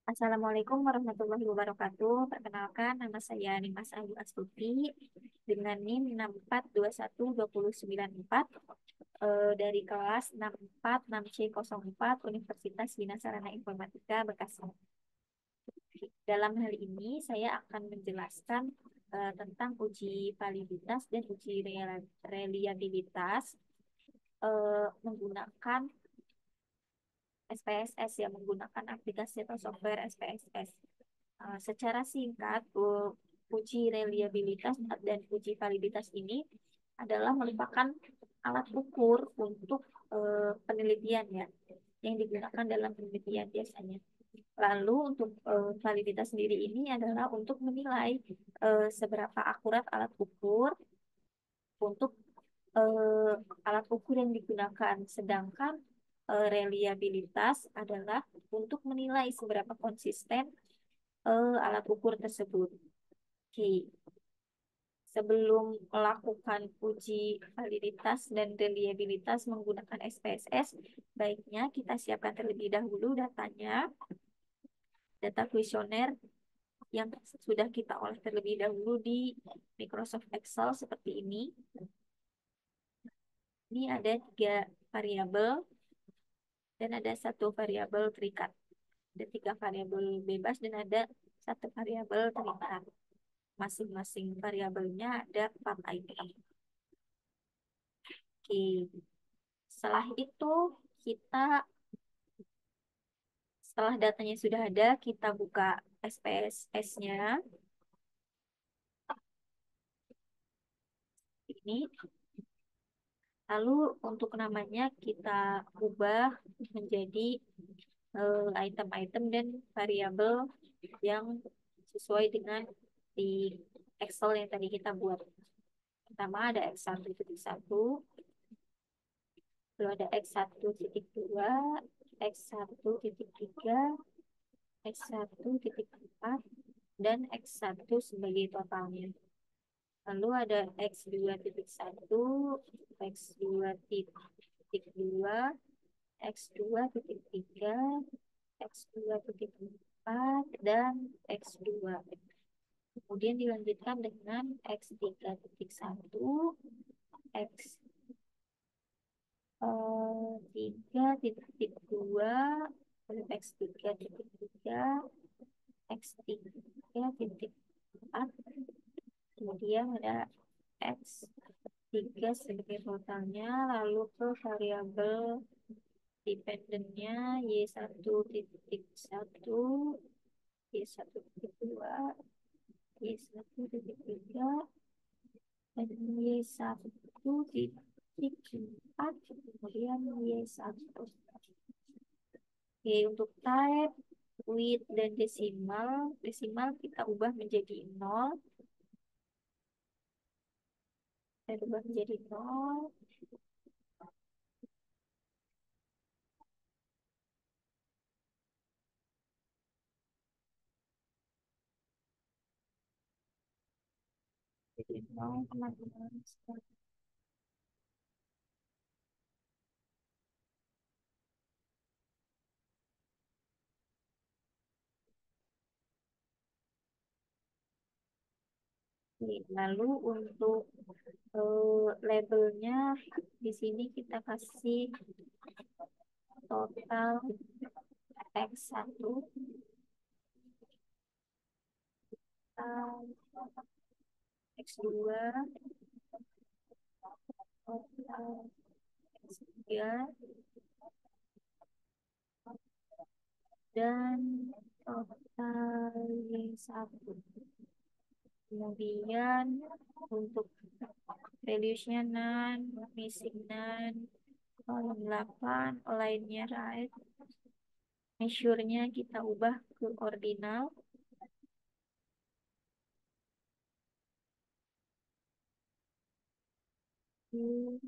Assalamualaikum warahmatullahi wabarakatuh. Perkenalkan, nama saya Nimas Ayu Astuti dengan NIM 6421294 dari kelas 646C04 Universitas Bina Sarana Informatika Bekasi. Dalam hal ini, saya akan menjelaskan tentang uji validitas dan uji reliabilitas menggunakan SPSS yang menggunakan aplikasi atau software SPSS. Secara singkat, uji reliabilitas dan uji validitas ini adalah merupakan alat ukur untuk penelitian ya, yang digunakan dalam penelitian biasanya. Lalu untuk validitas sendiri ini adalah untuk menilai seberapa akurat alat ukur untuk eh, alat ukur yang digunakan. Sedangkan reliabilitas adalah untuk menilai seberapa konsisten alat ukur tersebut. Oke, sebelum melakukan uji validitas dan reliabilitas menggunakan SPSS, baiknya kita siapkan terlebih dahulu datanya, data kuesioner yang sudah kita olah terlebih dahulu di Microsoft Excel seperti ini. Ini ada tiga variabel dan ada satu variabel terikat. Ada tiga variabel bebas dan ada satu variabel terikat. Masing-masing variabelnya ada 4 item. Oke, setelah itu kita setelah datanya sudah ada, kita buka SPSS-nya. Ini lalu untuk namanya kita ubah menjadi item-item dan variabel yang sesuai dengan di Excel yang tadi kita buat. Pertama ada X1.1, lalu ada X1.2, X1.3, X1.4, dan X1 sebagai totalnya. Lalu ada X2.1, X2.2, X2.3, X2.4, dan X2. Kemudian dilanjutkan dengan X3.1, X 3.2, X3.3, X3.4, kemudian ada X3 sebagai totalnya, lalu ke variabel dependennya Y1.1, Y1.2, Y1.3, dan Y1.4, kemudian Y1. Oke, untuk type, width, dan desimal, desimal kita ubah menjadi 0, kita ubah menjadi 0, jadi 0, teman-teman. Oke, lalu untuk labelnya di sini kita kasih total X1, X2, total X3, dan total Y1. Kemudian untuk values-nya none, missing none, kolom 8, lainnya right. Measure-nya kita ubah ke ordinal. Hmm,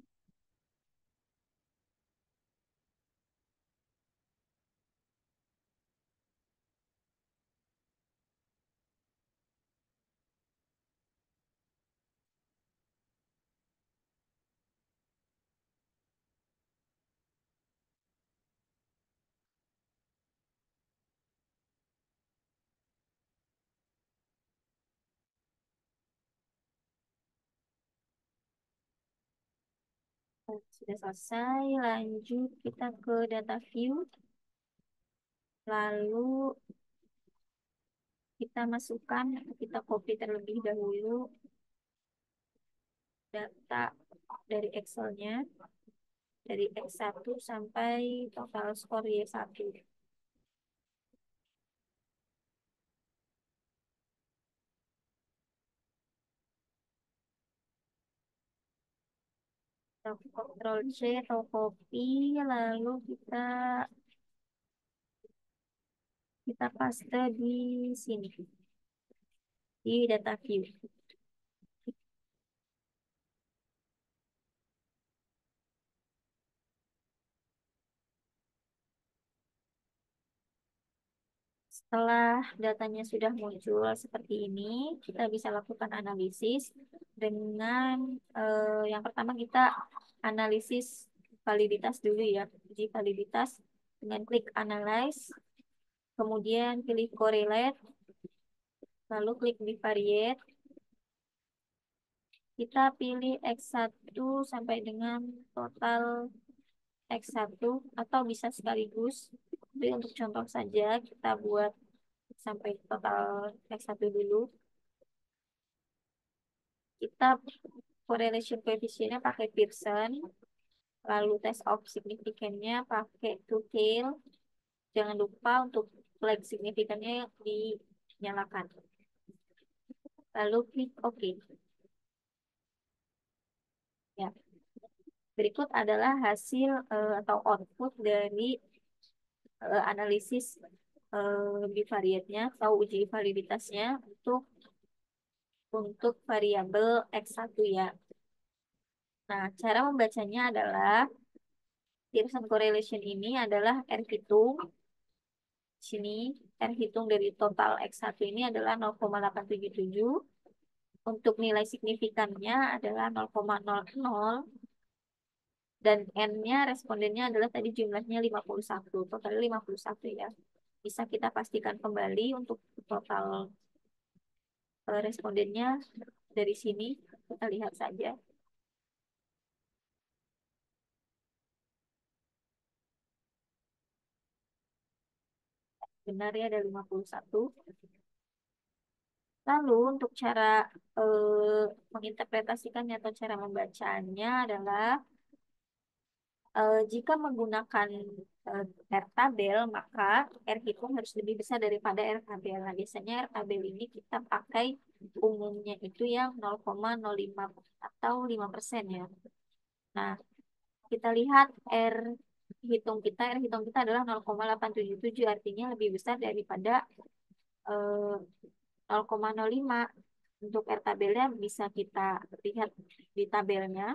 Sudah selesai, lanjut kita ke data view. Lalu kita masukkan, kita copy terlebih dahulu data dari Excel-nya, dari X1 sampai total skor Y1. Kita Ctrl C atau copy, lalu kita paste di sini, di data view. Setelah datanya sudah muncul seperti ini, kita bisa lakukan analisis dengan yang pertama kita analisis validitas dulu ya, uji validitas dengan klik analyze, kemudian pilih correlate, lalu klik bivariate, kita pilih X1 sampai dengan total X1 atau bisa sekaligus. Tapi untuk contoh saja kita buat sampai total X1 dulu. Kita correlation coefficient-nya pakai Pearson, lalu test of significance-nya pakai Tuchel. Jangan lupa untuk flag signifikannya dinyalakan. Lalu klik OK. Ya. Berikut adalah hasil atau output dari analisis bivariate-nya atau uji validitasnya untuk variabel X1 ya. Nah, cara membacanya adalah Pearson correlation ini adalah R hitung. Sini R hitung dari total X1 ini adalah 0,877. Untuk nilai signifikannya adalah 0,00 dan N-nya respondennya adalah tadi jumlahnya 51. Total 51 ya. Bisa kita pastikan kembali untuk total respondennya dari sini. Kita lihat saja. Benar ya ada 51. Lalu untuk cara menginterpretasikannya atau cara membacanya adalah jika menggunakan R tabel, maka R hitung harus lebih besar daripada R tabel. Nah, biasanya R tabel ini kita pakai umumnya itu yang 0,05 atau 5% ya. Nah, kita lihat R hitung kita adalah 0,877, artinya lebih besar daripada 0,05. Untuk R tabelnya bisa kita lihat di tabelnya.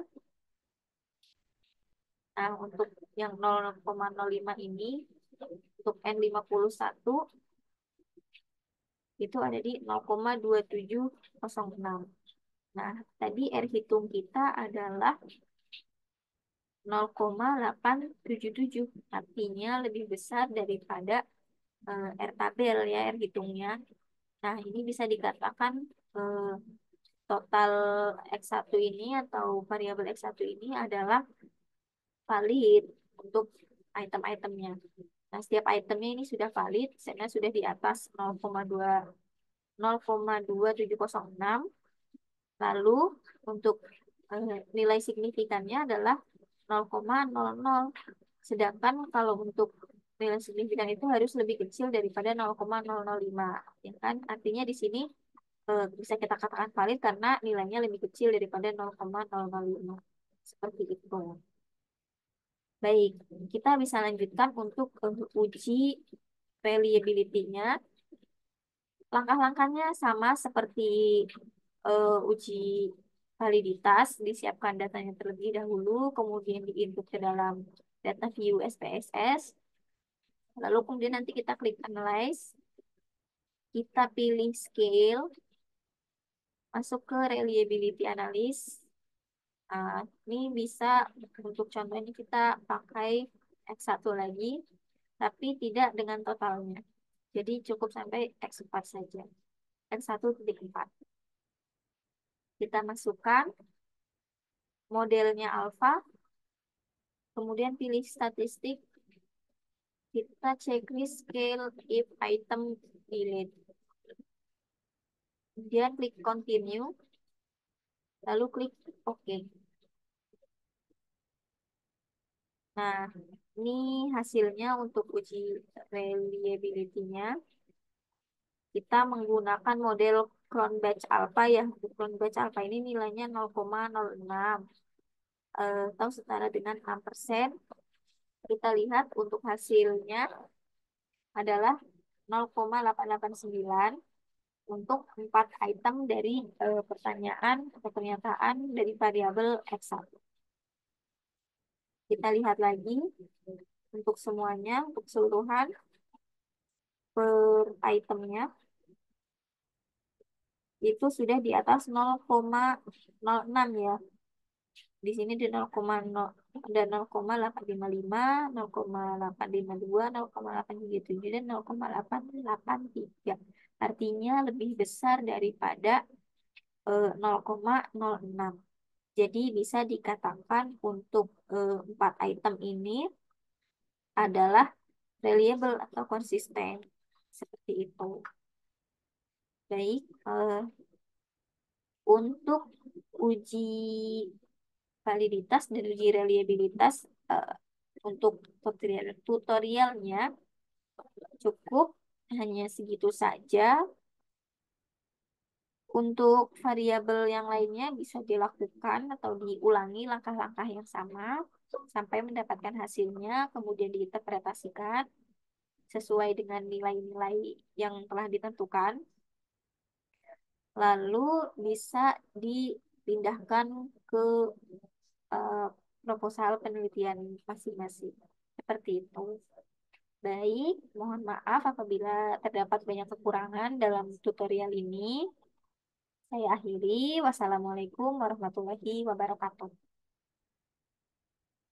Nah, untuk yang 0,05 ini, untuk N51 itu ada di 0,2706. Nah, tadi R hitung kita adalah 0,877. Artinya lebih besar daripada R tabel ya, R hitungnya. Nah, ini bisa dikatakan total X1 ini atau variabel X1 ini adalah valid untuk item-itemnya. Nah, setiap itemnya ini sudah valid, setnya sudah di atas 0,2706. Lalu untuk nilai signifikannya adalah 0,00. Sedangkan kalau untuk nilai signifikan itu harus lebih kecil daripada 0,005. Ya kan? Artinya di sini bisa kita katakan valid karena nilainya lebih kecil daripada 0,005. Seperti itu. Baik, kita bisa lanjutkan untuk uji reliability-nya. Langkah-langkahnya sama seperti uji validitas, disiapkan datanya terlebih dahulu, kemudian diinput ke dalam data view SPSS, lalu kemudian nanti kita klik analyze, kita pilih scale, masuk ke reliability analysis. Nah, ini bisa untuk contohnya kita pakai X1 lagi, tapi tidak dengan totalnya. Jadi cukup sampai X4 saja. X1,4. Kita masukkan modelnya alpha, Kemudian pilih statistik, kita checklist scale if item delete. Kemudian klik continue, lalu klik OK. Nah, ini hasilnya untuk uji reliability-nya. Kita menggunakan model Cronbach Alpha ya. Cronbach Alpha ini nilainya 0,06 atau setara dengan 6%. Kita lihat untuk hasilnya adalah 0,889 untuk 4 item dari pertanyaan atau pernyataan dari variabel X1. Kita lihat lagi untuk semuanya, untuk keseluruhan per itemnya itu sudah di atas 0,06 ya. Di sini di 0,0 ada 0,855, 0,852, 0,837 dan 0,883. Artinya lebih besar daripada 0,06. Jadi bisa dikatakan untuk 4 item ini adalah reliable atau konsisten. Seperti itu. Baik, untuk uji validitas dan uji reliabilitas untuk tutorialnya cukup hanya segitu saja. Untuk variabel yang lainnya bisa dilakukan atau diulangi langkah-langkah yang sama sampai mendapatkan hasilnya, kemudian diinterpretasikan sesuai dengan nilai-nilai yang telah ditentukan. Lalu bisa dipindahkan ke eh, proposal penelitian masing-masing. Seperti itu. Baik, mohon maaf apabila terdapat banyak kekurangan dalam tutorial ini. Saya akhiri. Wassalamualaikum warahmatullahi wabarakatuh.